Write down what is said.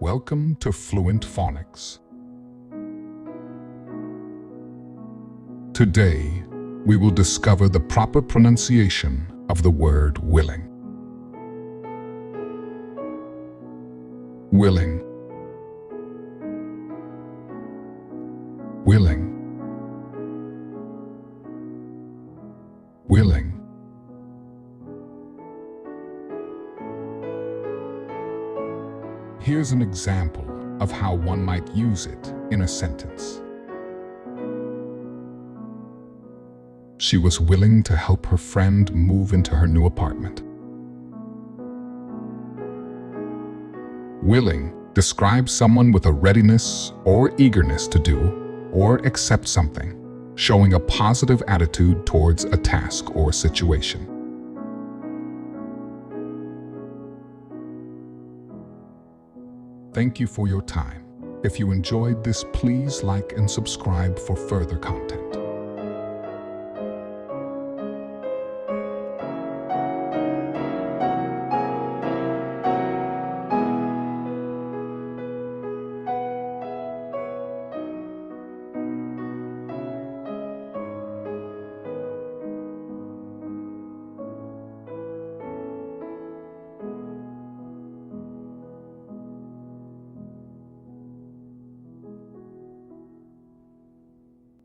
Welcome to Fluent Phonics. Today, we will discover the proper pronunciation of the word willing. Willing. Willing. Willing. Here's an example of how one might use it in a sentence. She was willing to help her friend move into her new apartment. Willing describes someone with a readiness or eagerness to do or accept something, showing a positive attitude towards a task or situation. Thank you for your time. If you enjoyed this, please like and subscribe for further content.